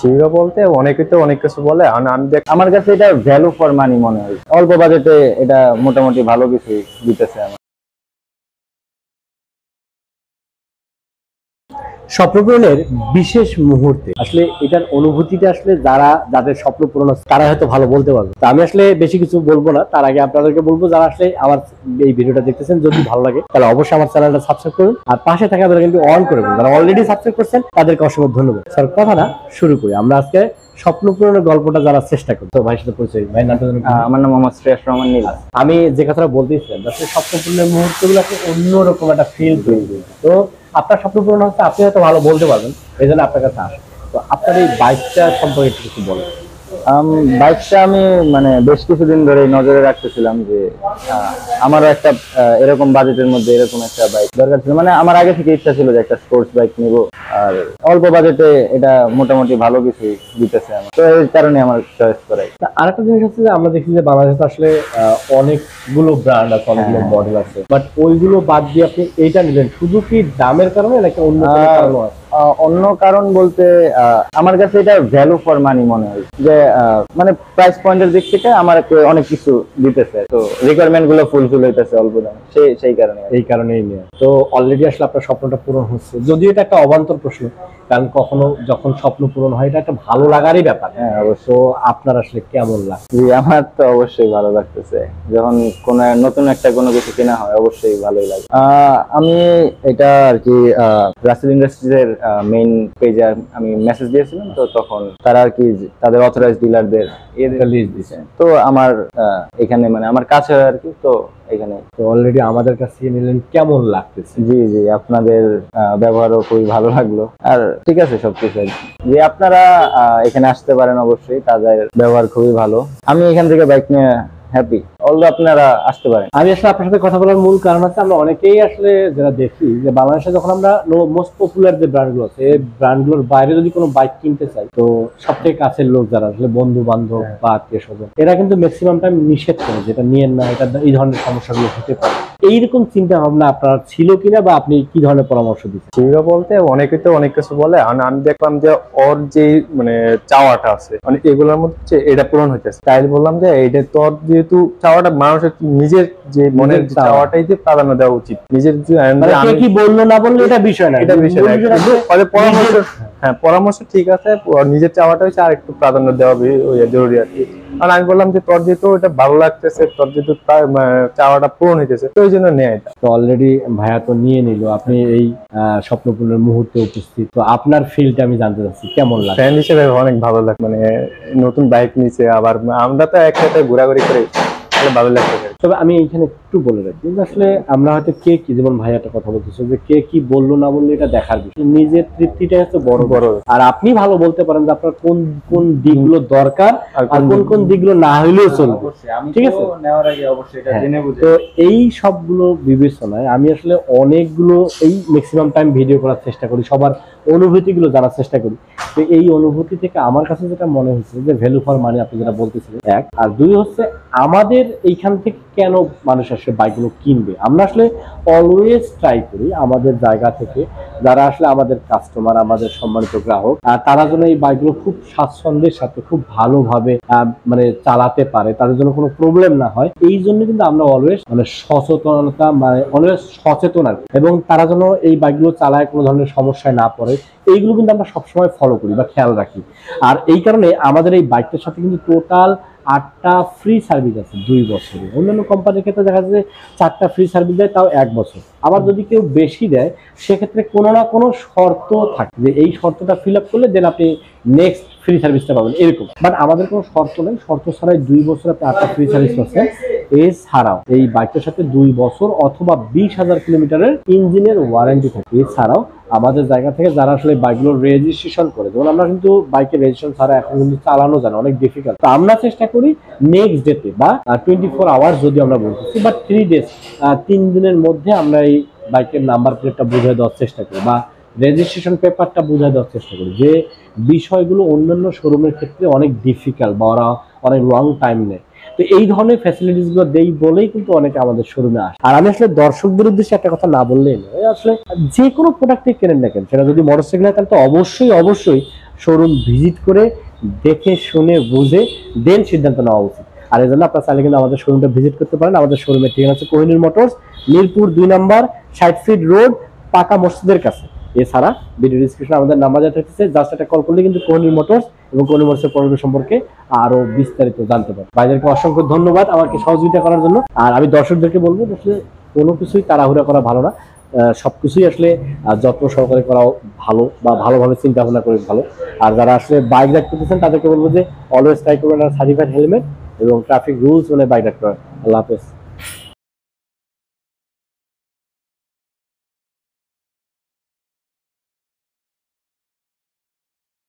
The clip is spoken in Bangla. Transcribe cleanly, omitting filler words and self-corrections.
জিরো বলতে অনেকে তো অনেক কিছু বলে, আমি দেখ আমার কাছে এটা ভ্যালু ফর মানি মনে হয়। অল্প বাজেটে এটা মোটামুটি ভালো কিছু দিতেছে আমার। স্বপ্নপূরণের বিশেষ মুহূর্তে আসলে এটার অনুভূতিটা আসলে যাদের স্বপ্ন পূরণ হচ্ছে তারা হয়তো ভালো বলতে পারবে। তো আমি আসলে বেশি কিছু বলবো না, তার আগে আপনাদেরকে বলবো যারা আসলে আমার এই ভিডিওটা দেখতেছেন যদি ভালো লাগে তাহলে অবশ্যই আমার চ্যানেলটা সাবস্ক্রাইব করুন, আর পাশে থাকা বেল কিন্তু অন করে দিন। যারা অলরেডি সাবস্ক্রাইব করছেন তাদেরকে অসংখ্য ধন্যবাদ। স্যার কথাটা শুরু করি। আমরা আজকে স্বপ্ন পূরণের গল্পটা যারা চেষ্টা করি, তো ভাইয়ের সাথে পরিচয়। ভাই নামটা জানেন? আমার নাম মোহাম্মদ শ্রেয়াস রহমান নীল। আমি যে কথাটা বলতেছিলাম আসলে স্বপ্ন পূরণের মুহূর্তগুলোকে অন্যরকম একটা ফিল তৈরি করি। তো আপনার স্বপ্ন পূরণ হচ্ছে, আপনি হয়তো ভালো বলতে পারবেন, এই জন্য আপনার কাছে আসে। তো আপনার এই বাইকটা সম্পর্কে একটু কিছু বলেন। বাইকটা আমি মানে বেশ কিছুদিন ধরে নজরে রাখতেছিলাম যে আমারও একটা এরকম বাজেটের মধ্যে এরকম একটা বাইক দরকার ছিল। মানে আমার আগে থেকে ইচ্ছা ছিল যে একটা স্পোর্টস বাইক নিব, আর অল্প বাজেটে এটা মোটামুটি ভালো কিছু দিতেছে আমার, তো এই কারণে আমার চয়েস করাই। আরেকটা জিনিস হচ্ছে যে আমরা দেখি যে বাংলাদেশে আসলে অনেকগুলো ব্র্যান্ড আছে, অনেকগুলো মডেল আছে, বাট ওইগুলো বাদ দিয়ে আপনি এইটা নিলেন শুধু কি দামের কারণে নাকি অন্য কোনো কারণ আছে? অন্য কারণ বলতে আমার কাছে এটা ভ্যালু ফর মানি মনে হয় যে মানে প্রাইস পয়েন্টের দিক থেকে আমার অনেক কিছু দিতেছে, তো রিকোয়ারমেন্ট গুলো ফুলফিল হইতেছে অল্প দামে, সেই কারণে। এই কারণেই নিয়ে তো অলরেডি আসলে আপনার স্বপ্নটা পূরণ হচ্ছে, যদিও এটা একটা অবান্তর প্রশ্ন, কারণ কখনো যখন স্বপ্ন পূরণ হয় এটা একটা ভালো লাগারই ব্যাপার। হ্যাঁ অবশ্য। তো আপনার আসলে কেমন লাগে? জি আমার তো অবশ্যই ভালো লাগতেছে, যখন কোন নতুন একটা কোনো কিছু কেনা হয় অবশ্যই ভালোই লাগে। আমি এটা আর কি রাসেল ইন্ডাস্ট্রিজ এর মেইন পেজে আমি মেসেজ দিয়েছিলাম, তো তখন তারা আর কি তাদের অথরাইজড ডিলারদের লিস্ট দিছে। তো আমার এখানে মানে আমার কাছে আর কি, তো এখানে তো অলরেডি আমাদের কাছে নিলেন, কেমন লাগতেছে? জি জি আপনাদের ব্যবহারও খুবই ভালো লাগলো, আর ঠিক আছে সবকিছু যে আপনারা এখানে আসতে পারেন অবশ্যই, তাদের ব্যবহার খুবই ভালো। আমি এখান থেকে বাইক নিয়ে হ্যাপি, অলদো আপনারা আসতে পারেন। আমি আসলে আপনার সাথে কথা বলার মূল কারণ হচ্ছে আমরা অনেকেই আসলে যারা দেখি যে বাংলাদেশে যখন আমরা মোস্ট পপুলার যে ব্র্যান্ডগুলো আছে এই ব্র্যান্ডগুলোর বাইরে যদি কোনো বাইক কিনতে চাই, তো সব থেকে কাছের লোক যারা আসলে বন্ধু বান্ধব বা আত্মীয় স্বজন, এরা কিন্তু ম্যাক্সিমাম টাইম নিষেধ করে যেটা নিয়েন না, এটা এই ধরনের সমস্যাগুলো হতে পারে। এইরকম চিন্তা ভাবনা আপনার ছিল কিনা, বা আপনি কি ধরনের পরামর্শ দিচ্ছেন? জিরো বলতে অনেকে তো অনেক কিছু বলে, আমি দেখলাম যে ওর যে মানে চাওয়াটা আছে মানে এগুলোর মধ্যে এটা পূরণ হইতেছে, তাই বললাম যে এটা তোর যেহেতু চাওয়াটা মানুষের নিজের যে মনের চাওয়াটাই যে প্রাধান্য দেওয়া উচিত, নিজের কে কি বললো না বললো এটা বিষয় না, এটা বিষয় না, পরামর্শ, হ্যাঁ পরামর্শ ঠিক আছে, নিজের চাওয়াটা হচ্ছে আর একটু প্রাধান্য দেওয়া জরুরি আর কি। আর আমি বললাম যে তোর যেহেতু এটা ভালো লাগতেছে, তোর যেহেতু চাওয়াটা পূরণ হইতেছে, তো ওই জন্য নেয় এটা। তো অলরেডি ভাইয়া তো নিয়ে নিল, আপনি এই স্বপ্নপূরণের মুহূর্তে উপস্থিত, তো আপনার ফিলটা আমি জানতে চাচ্ছি কেমন লাগে? ফ্রেন্ড হিসেবে অনেক ভালো লাগে, মানে নতুন বাইক নিচে, আবার আমরা তো একসাথে ঘোরাঘুরি করি, ভালো লাগছে। তবে আমি এইখানে একটু বলে রাখি যে আসলে আমরা হয়তো কে কি, যেমন ভাই একটা কথা বলতেছে যে কে কি বললো না বললো এটা দেখার বিষয়, নিজের তৃপ্তিটা হচ্ছে বড় বড়। আর আপনি ভালো বলতে পারেন যে আপনার কোন কোন দিকগুলো দরকার আর কোন কোন দিকগুলো না হইলেও চলবে, ঠিক আছে? নেওয়ার আগে অবশ্যই এটা জেনে বুঝে। তো এই সবগুলো বিবেচনায় আমি আসলে অনেকগুলো এই ম্যাক্সিমাম টাইম ভিডিও করার চেষ্টা করি, সবার অনুভূতিগুলো জানার চেষ্টা করি। তো এই অনুভূতি থেকে আমার কাছে যেটা মনে হচ্ছে যে ভ্যালু ফর মানি আপনি যেটা বলতেছিলেন, এক, আর দুই হচ্ছে আমাদের এইখান থেকে কেন মানুষ আসলে বাইকগুলো কিনবে। আমরা আসলে অলওয়েজ ট্রাই করি আমাদের জায়গা থেকে যারা আসলে আমাদের কাস্টমার, আমাদের সম্মানিত গ্রাহক, তারা যেন এই বাইকগুলো খুব স্বাচ্ছন্দ্যের সাথে খুব ভালোভাবে মানে চালাতে পারে, তাদের জন্য কোনো প্রবলেম না হয়, এই জন্য কিন্তু আমরা অলওয়েজ মানে সচেতনতা মানে অলওয়েজ সচেতন আর, এবং তারা যেন এই বাইকগুলো চালায় কোনো ধরনের সমস্যায় না পড়ে, এইগুলো কিন্তু আমরা সবসময় ফলো করি বা খেয়াল রাখি। আর এই কারণে আমাদের এই বাইকটার সাথে কিন্তু টোটাল 8টা ফ্রি সার্ভিস আছে 2 বছরে। অন্যান্য কোম্পানির ক্ষেত্রে দেখা যায় যে 4টা ফ্রি সার্ভিস দেয়, তাও 1 বছর। আবার যদি কেউ বেশি দেয় সেক্ষেত্রে কোনো না কোনো শর্ত থাকে যে এই শর্তটা ফিল আপ করলে দেন আপনি নেক্সট ফ্রি সার্ভিসটা পাবেন, এরকম। বাট আমাদের কোনো শর্ত নেই, শর্ত ছাড়াই 2 বছর আপনি 8টা ফ্রি সার্ভিস পাচ্ছেন। এছাড়াও এই বাইকটার সাথে 2 বছর অথবা 20,000 কিলোমিটারের ইঞ্জিনের ওয়ারেন্টি থাকে। এছাড়াও আমাদের জায়গা থেকে যারা আসলে বাইকগুলো রেজিস্ট্রেশন করে, যেমন আমরা কিন্তু বাইকের রেজিস্ট্রেশন ছাড়া এখন কিন্তু চালানো যায় না, অনেক ডিফিকাল্ট। তো আমরা চেষ্টা করি নেক্সট ডেতে বা 24 আওয়ার্স যদি আমরা বলতেছি বা 3 ডেজ 3 দিনের মধ্যে আমরা এই বাইকের নাম্বার প্লেটটা বুঝিয়ে দেওয়ার চেষ্টা করি বা রেজিস্ট্রেশন পেপারটা বুঝিয়ে দেওয়ার চেষ্টা করি, যে বিষয়গুলো অন্যান্য শোরুমের ক্ষেত্রে অনেক ডিফিকাল্ট বা ওরা অনেক লং টাইম নেয়। তো এই ধরনের ফ্যাসিলিটিস গুলো দেই বলেই কিন্তু অনেকে আমাদের শোরুমে আসে। আর আমি আসলে দর্শকদের উদ্দেশ্যে একটা কথা না বললেই নয়, আসলে যে কোনো প্রোডাক্টই কেনেন না কেন, সেটা যদি মোটরসাইকেল হয় তাহলে তো অবশ্যই শোরুম ভিজিট করে দেখে শুনে বুঝে দেন সিদ্ধান্ত নেওয়া উচিত। আর এই জন্য আপনারা চাইলে কিন্তু আমাদের শোরুমটা ভিজিট করতে পারেন। আমাদের শোরুমের ঠিকানা হচ্ছে কোহিনুর মোটরস, মিরপুর 2 নম্বর 60 ফিট রোড, পাকা মসজিদের কাছে। এছাড়া ভিডিও ডিসক্রিপশনে আমাদের নাম্বার দেওয়া থাকছে, জাস্ট একটা কল করলে কিন্তু কোহিনুর মোটরস এবং কোহিনুর মোটরসের প্রোডাক্ট সম্পর্কে আরো বিস্তারিত জানতে পারেন। ভাইদেরকে অসংখ্য ধন্যবাদ আমাকে সহযোগিতা করার জন্য। আর আমি দর্শকদেরকে বলবো আসলে কোনো কিছুই তাড়াহুড়া করা ভালো না, সবকিছুই আসলে যত্ন সহকারে করা ভালো, বা ভালোভাবে চিন্তা ভাবনা করে ভালো। আর যারা আসলে বাইক রাইড করতেছেন তাদেরকে বলবো যে অলওয়েজ ট্রাই করবেন সার্টিফাইড হেলমেট এবং ট্রাফিক রুলস মানে বাইক রাইড করা। আল্লাহ হাফেজ।